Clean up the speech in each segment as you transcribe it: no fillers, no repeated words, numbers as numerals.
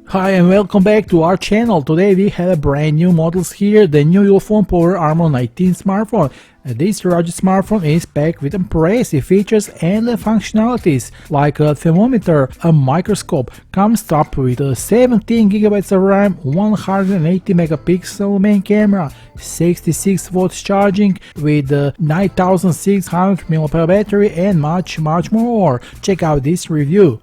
Hi and welcome back to our channel. Today we have a brand new models here, the new Ulefone Power Armor 19 smartphone. This rugged smartphone is packed with impressive features and functionalities like a thermometer, a microscope, comes up with 17GB of RAM, 180 megapixel main camera, 66 watts charging with 9600 mAh battery and much more. Check out this review.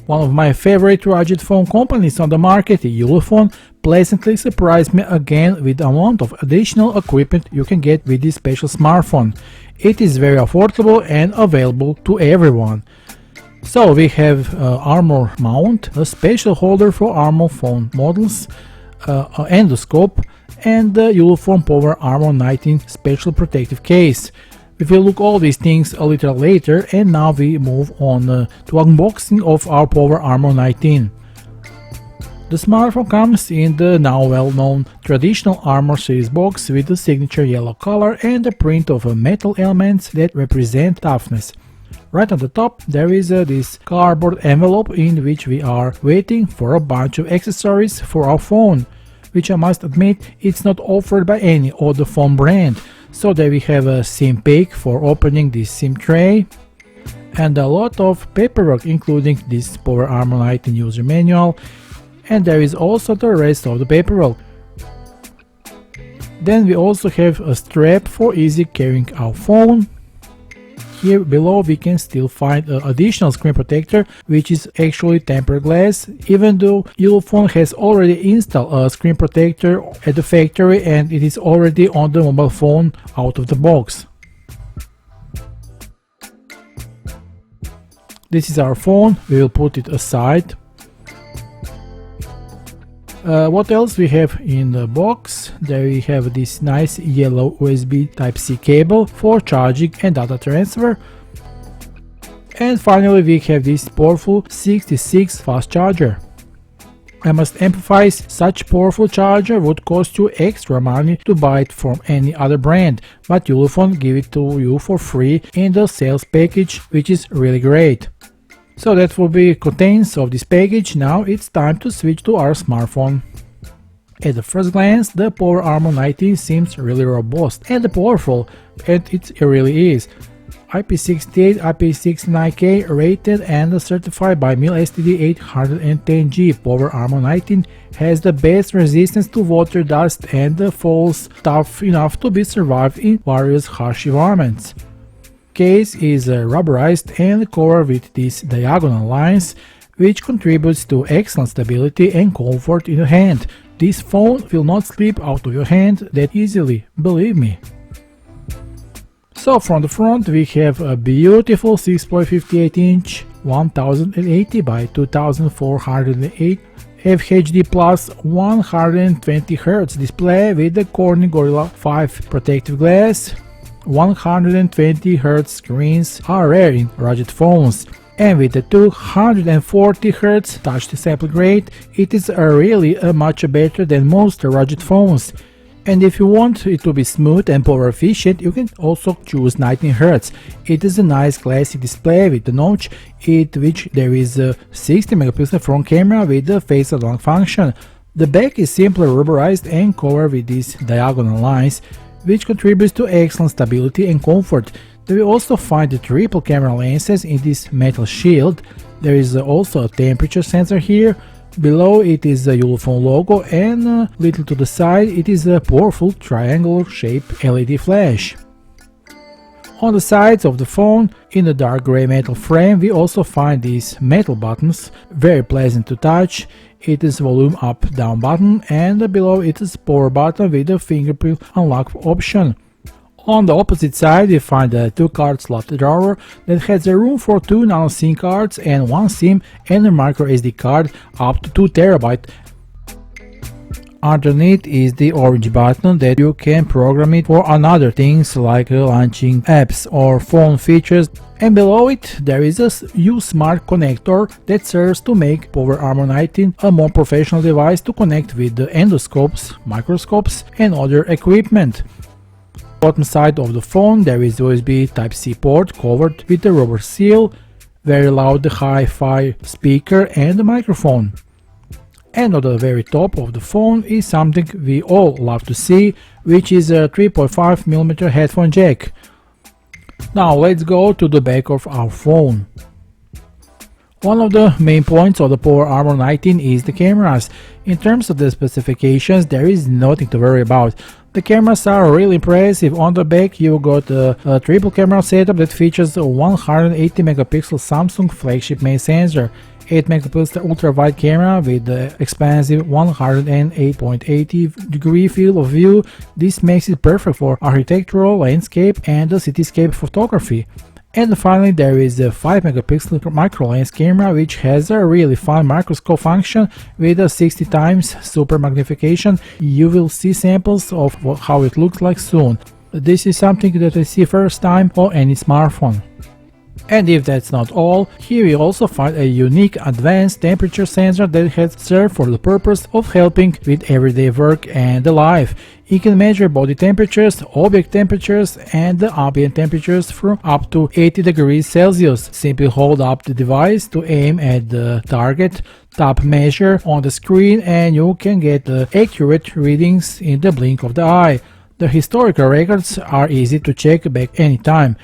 One of my favorite rugged phone companies on the market, Ulefone, pleasantly surprised me again with the amount of additional equipment you can get with this special smartphone. It is very affordable and available to everyone. So we have Armor mount, a special holder for Armor phone models, an endoscope, and the Ulefone Power Armor 19 special protective case. We will look all these things a little later, and now we move on to unboxing of our Power Armor 19. The smartphone comes in the now well-known traditional Armor series box with the signature yellow color and the print of metal elements that represent toughness. Right on the top there is this cardboard envelope in which we are waiting for a bunch of accessories for our phone, which I must admit it's not offered by any other phone brand. So there we have a SIM pick for opening this SIM tray and a lot of paperwork, including this Power Armor 19 user manual, and there is also the rest of the paperwork. Then we also have a strap for easy carrying our phone. Here below we can still find an additional screen protector, which is actually tempered glass, even though Ulefone has already installed a screen protector at the factory and it is already on the mobile phone out of the box. This is our phone, we will put it aside. What else we have in the box? There we have this nice yellow USB Type-C cable for charging and data transfer. And finally we have this powerful 66 fast charger. I must emphasize, such powerful charger would cost you extra money to buy it from any other brand, but Ulefone give it to you for free in the sales package, which is really great. So that will be contents of this package. Now it's time to switch to our smartphone. At the first glance, the Power Armor 19 seems really robust and powerful, and it really is. IP68, IP69K rated and certified by MIL-STD 810G. Power Armor 19 has the best resistance to water, dust, and falls tough enough to be survived in various harsh environments. Case is rubberized and covered with these diagonal lines, which contributes to excellent stability and comfort in your hand. This phone will not slip out of your hand that easily, believe me. So from the front we have a beautiful 6.58 inch 1080 by 2408 FHD plus 120 Hz display with the Corning Gorilla 5 protective glass. 120 Hz screens are rare in rugged phones, and with the 240 Hz touch sampling rate, it is really much better than most rugged phones. And if you want it to be smooth and power efficient, you can also choose 19 Hz. It is a nice classic display with the notch, in which there is a 60 megapixel front camera with the face unlock function. The back is simply rubberized and covered with these diagonal lines, which contributes to excellent stability and comfort. We also find the triple camera lenses in this metal shield. There is also a temperature sensor here. Below it is the Ulefone logo, and little to the side it is a powerful triangular shaped LED flash. On the sides of the phone, in the dark grey metal frame, we also find these metal buttons, very pleasant to touch. It is volume up down button, and below it is power button with a fingerprint unlock option. On the opposite side we find a 2-card slot drawer that has a room for 2 nano SIM cards and 1 SIM and a micro SD card up to 2 TB. Underneath is the orange button that you can program it for another things like launching apps or phone features, and below it there is a uSmart connector that serves to make Power Armor 19 a more professional device to connect with the endoscopes, microscopes and other equipment. Bottom side of the phone there is USB Type-C port covered with a rubber seal, very loud hi-fi speaker and a microphone. And on the very top of the phone is something we all love to see, which is a 3.5mm headphone jack. Now let's go to the back of our phone. One of the main points of the Power Armor 19 is the cameras. In terms of the specifications, there is nothing to worry about. The cameras are really impressive. On the back you got a triple camera setup that features a 180 megapixel Samsung flagship main sensor, 8 megapixel ultra wide camera with the expansive 108.80 degree field of view. This makes it perfect for architectural, landscape and cityscape photography. And finally there is a 5 megapixel micro lens camera which has a really fun microscope function with a 60 times super magnification. You will see samples of how it looks like soon. This is something that I see first time on any smartphone. And if that's not all, here we also find a unique advanced temperature sensor that has served for the purpose of helping with everyday work and life. It can measure body temperatures, object temperatures and the ambient temperatures from up to 80 degrees Celsius. Simply hold up the device to aim at the target, tap measure on the screen and you can get the accurate readings in the blink of the eye. The historical records are easy to check back anytime.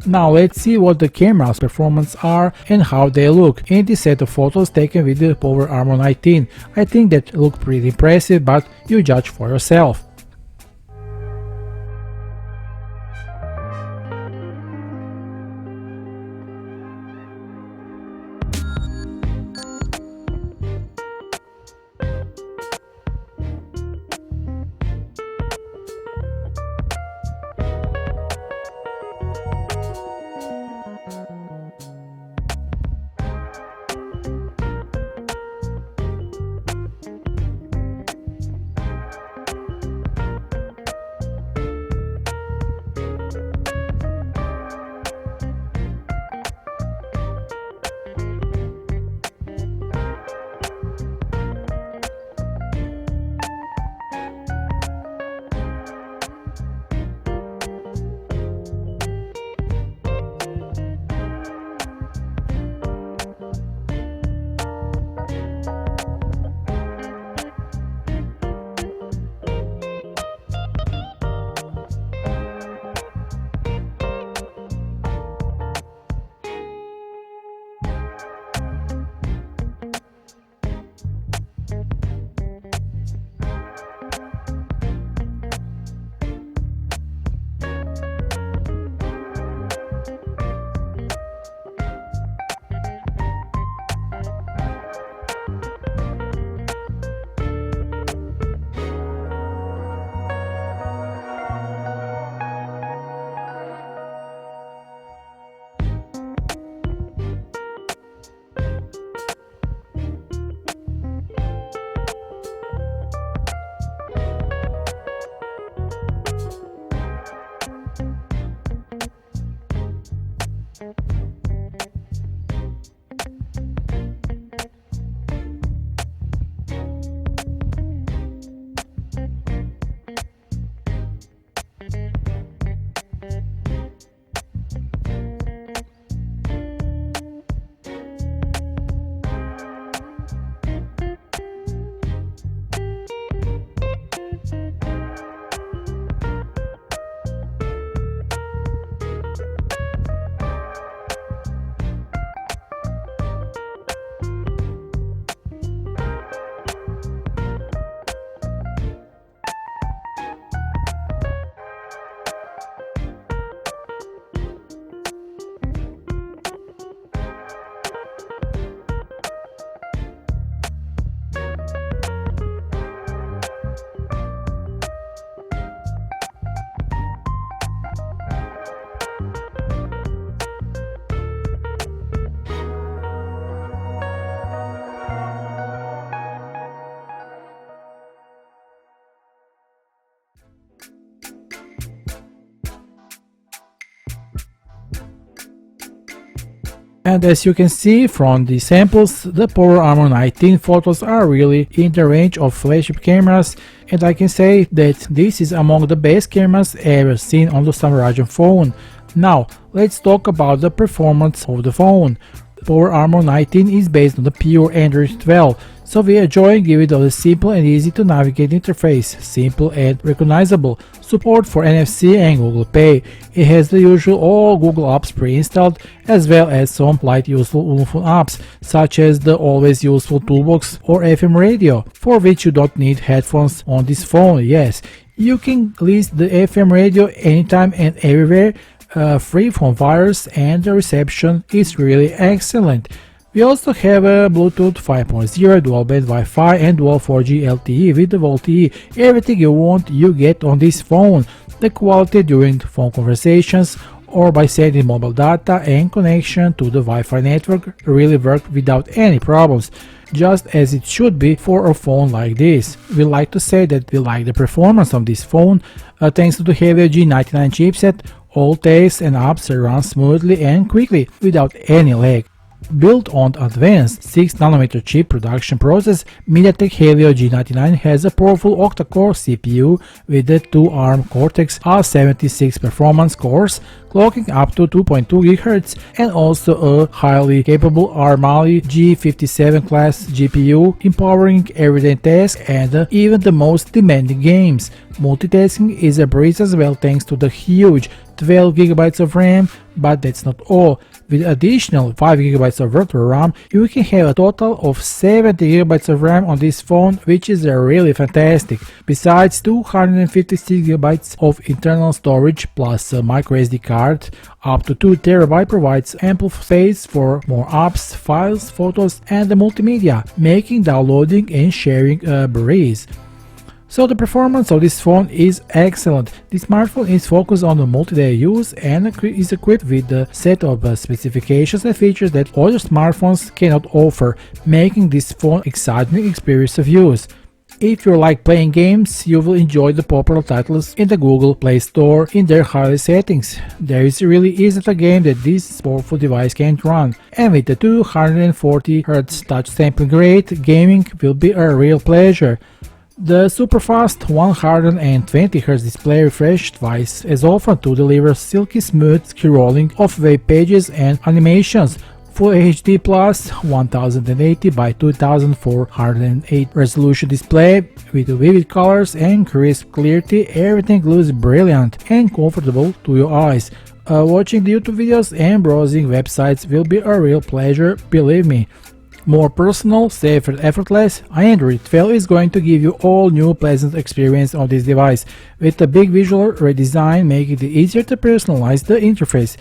Now let's see what the camera's performance are and how they look in this set of photos taken with the Power Armor 19. I think that look pretty impressive, but you judge for yourself. And as you can see from the samples, the Power Armor 19 photos are really in the range of flagship cameras, and I can say that this is among the best cameras ever seen on the Samurajan phone. Now, let's talk about the performance of the phone. Power Armor 19 is based on the pure Android 12, so we enjoy giving it a simple and easy to navigate interface, simple and recognizable, support for NFC and Google Pay. It has the usual all Google apps pre-installed, as well as some light useful Ulefone apps, such as the always useful Toolbox or FM radio, for which you don't need headphones on this phone. Yes, you can listen the FM radio anytime and everywhere, free from virus, and the reception is really excellent. We also have a Bluetooth 5.0, dual band Wi-Fi and dual 4G LTE with the VoLTE. Everything you want you get on this phone. The quality during phone conversations or by sending mobile data and connection to the Wi-Fi network really work without any problems, just as it should be for a phone like this. We like to say that we like the performance of this phone. Thanks to the Helio G99 chipset, all tasks and apps run smoothly and quickly without any lag. Built on advanced 6nm chip production process, MediaTek Helio G99 has a powerful octa-core CPU with the 2 ARM Cortex A76 performance cores, clocking up to 2.2 GHz, and also a highly capable ARMALI G57 class GPU, empowering everyday tasks and even the most demanding games. Multitasking is a breeze as well thanks to the huge 12 GB of RAM, but that's not all. With additional 5 GB of virtual RAM, you can have a total of 70 GB of RAM on this phone, which is really fantastic. Besides 256 GB of internal storage plus a microSD card, up to 2 TB provides ample space for more apps, files, photos, and the multimedia, making downloading and sharing a breeze. So the performance of this phone is excellent. The smartphone is focused on the multi-day use and is equipped with a set of specifications and features that other smartphones cannot offer, making this phone exciting experience of use. If you like playing games, you will enjoy the popular titles in the Google Play Store in their highest settings. There really isn't a game that this powerful device can't run, and with the 240Hz touch sampling rate, gaming will be a real pleasure. The super-fast 120Hz display refresh twice as often to deliver silky smooth scrolling of web pages and animations. Full HD Plus 1080 by 2408 resolution display with vivid colors and crisp clarity. Everything looks brilliant and comfortable to your eyes. Watching the YouTube videos and browsing websites will be a real pleasure, believe me. More personal, safe and effortless, Android 12 is going to give you all new pleasant experience on this device, with a big visual redesign making it easier to personalize the interface,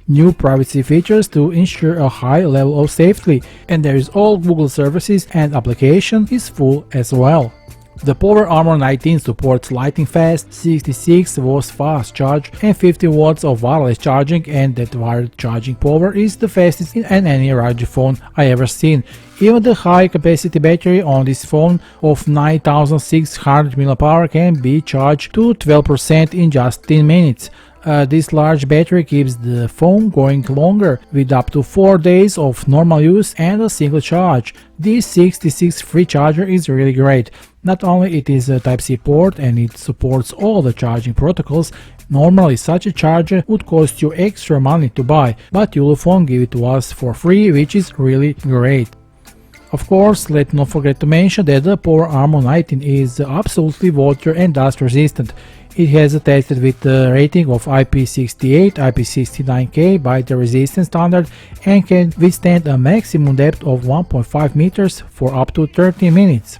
new privacy features to ensure a high level of safety, and there is all Google services and application is full as well. The Power Armor 19 supports lightning fast 66 watts fast charge and 50 watts of wireless charging, and that wired charging power is the fastest in any ROG phone I ever seen. Even the high capacity battery on this phone of 9600 mAh can be charged to 12% in just 10 minutes. This large battery keeps the phone going longer, with up to 4 days of normal use and a single charge. This 66 free charger is really great. Not only it is a Type-C port and it supports all the charging protocols. Normally such a charger would cost you extra money to buy, but Ulefone give it to us for free, which is really great. Of course, let's not forget to mention that the Power Armor 19 is absolutely water and dust resistant. It has tested with a rating of IP68, IP69K by the resistance standard and can withstand a maximum depth of 1.5 meters for up to 30 minutes.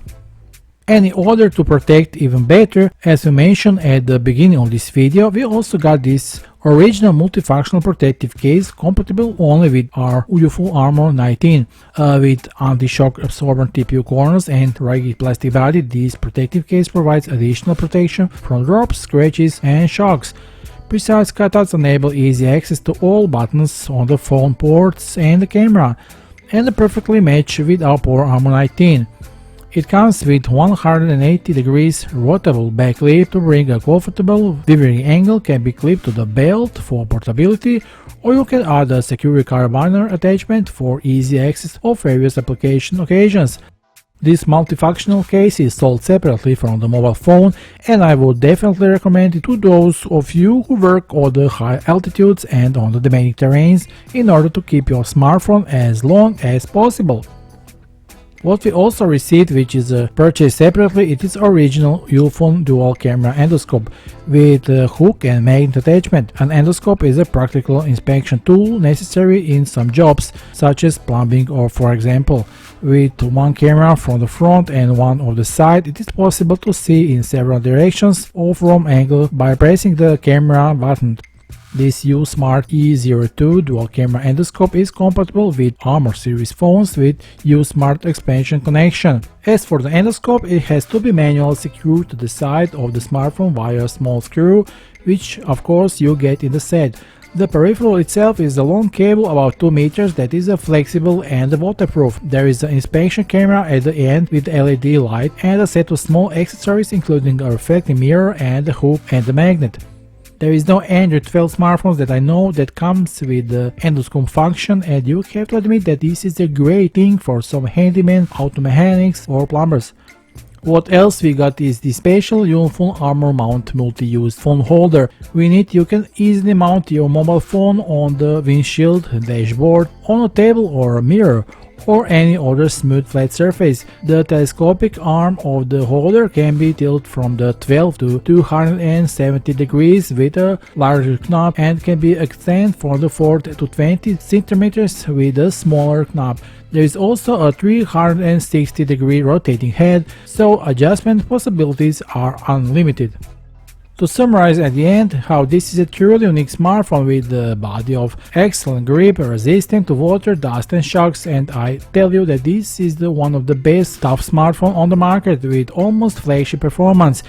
And in order to protect even better, as we mentioned at the beginning of this video, we also got this original multifunctional protective case compatible only with our Ulefone Armor 19. With anti-shock absorbent TPU corners and rugged plastic body, this protective case provides additional protection from drops, scratches and shocks. Precise cutouts enable easy access to all buttons on the phone ports and the camera, and perfectly match with our Power Armor 19. It comes with 180 degrees rotatable back clip to bring a comfortable viewing angle, can be clipped to the belt for portability, or you can add a secure carabiner attachment for easy access of various application occasions. This multifunctional case is sold separately from the mobile phone, and I would definitely recommend it to those of you who work on the high altitudes and on the demanding terrains in order to keep your smartphone as long as possible. What we also received, which is purchased separately, it is original Ulefone dual camera endoscope with a hook and magnet attachment. An endoscope is a practical inspection tool necessary in some jobs, such as plumbing or, for example, with one camera from the front and one on the side, it is possible to see in several directions or from angle by pressing the camera button. This uSmart E02 dual camera endoscope is compatible with Armor series phones with uSmart expansion connection. As for the endoscope, it has to be manually secured to the side of the smartphone via a small screw, which of course you get in the set. The peripheral itself is a long cable about 2 meters that is flexible and waterproof. There is an inspection camera at the end with LED light and a set of small accessories including a reflecting mirror and a hook and a magnet. There is no Android 12 smartphones that I know that comes with the endoscope function, and you have to admit that this is a great thing for some handymen, auto mechanics or plumbers. What else we got is the special Ulefone Armor mount multi-use phone holder. With it you can easily mount your mobile phone on the windshield, dashboard, on a table or a mirror, or any other smooth flat surface. The telescopic arm of the holder can be tilted from the 12 to 270 degrees with a larger knob and can be extended from the 4 to 20 centimeters with a smaller knob. There is also a 360 degree rotating head, so adjustment possibilities are unlimited. To summarize at the end how this is a truly unique smartphone with a body of excellent grip, resistant to water, dust and shocks, and I tell you that this is one of the best tough smartphone on the market with almost flagship performance.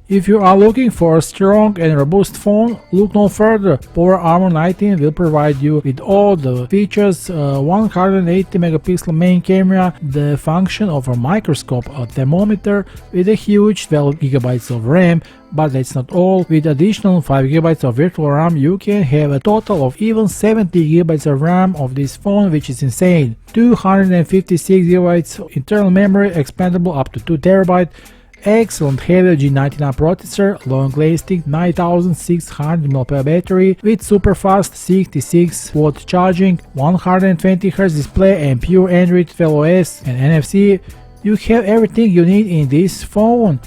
If you are looking for a strong and robust phone, look no further. Power Armor 19 will provide you with all the features: 180 megapixel main camera, the function of a microscope, a thermometer, with a huge 12 GB of RAM. But that's not all. With additional 5 GB of virtual RAM, you can have a total of even 70 GB of RAM of this phone, which is insane. 256 GB internal memory, expandable up to 2 TB. Excellent Helio G99 processor, long-lasting 9600 mAh battery with super fast 66-watt charging, 120Hz display and pure Android 12 OS and NFC. You have everything you need in this phone.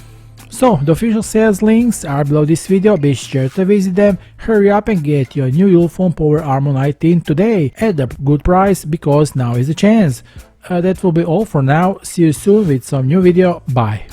So, the official sales links are below this video, be sure to visit them. Hurry up and get your new Ulefone Power Armor 19 today at a good price, because now is the chance. That will be all for now. See you soon with some new video. Bye.